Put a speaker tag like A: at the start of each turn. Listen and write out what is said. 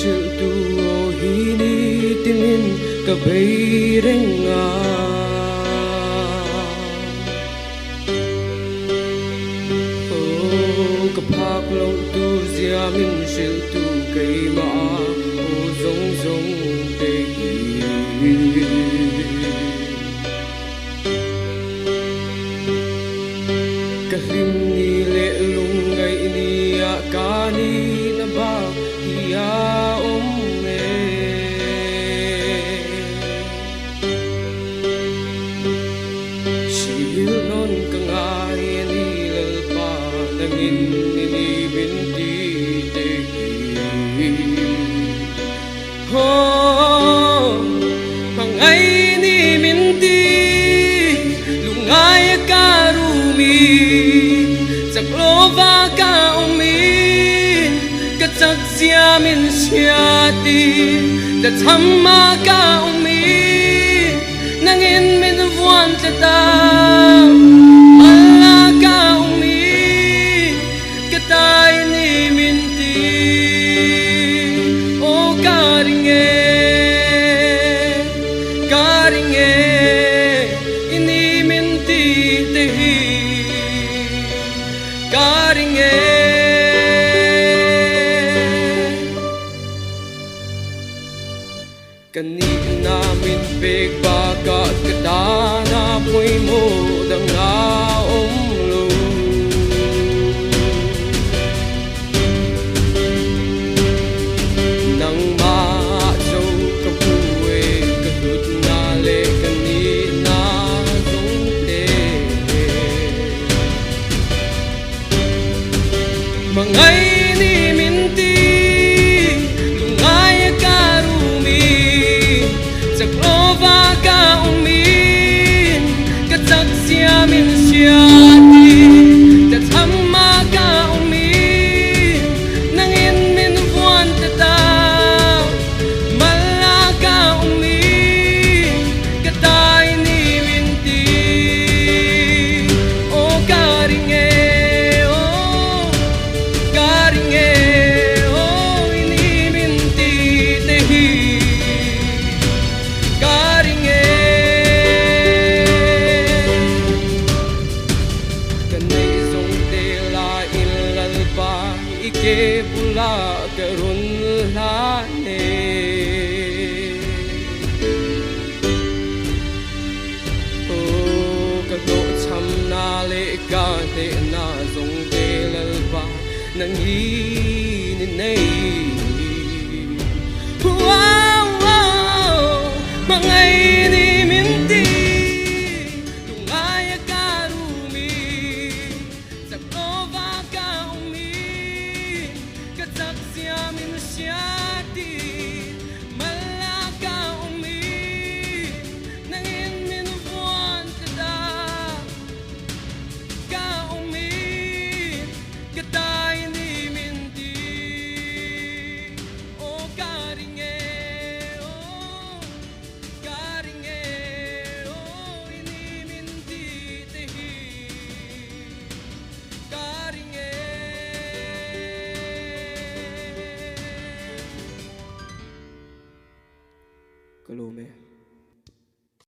A: sự tu hi ni tinin ka bay renga ka phak lo tu zia min sự tu cây ma o zong zong te ka him ni le lung ngai ni a ka ni na ba ia me shil non ka ngai ni lal pa nangin ni binti te ho pangai ni minti lungay ka rumi Saklova ka umin Katak siya min siyati Dathamma ka umin Nangin min vuan tata Mala ka umin Katay ni minti O karinge Karinge Ini minti tehi Karinge Kani namin pigbaka Katana po'y mo Dang naomlo Nang maasaw kabuwe Kadut nale kanina Zungte Mangay ni minti Lungay ka rumi Saklova ka umin Katak siya min siyati Dathamma ka umin Nangin min buwan tataw Mala ka umin Katay ni minti O karinge Karinge, oh ini minti tehi Karinge Kanay zong tela ilal pa Ike pula karun lane Oh kato cham na le ka te na zong telal pa Nang hininay Wow, wow Mga iniminti Lungay ka rumi Saklova ka umin Katak siya min siyati Mala ka umin Nangin min buwan tada Ka umin Katay ni minti O karinge O karinge O ini minti tehi Karinge Kalume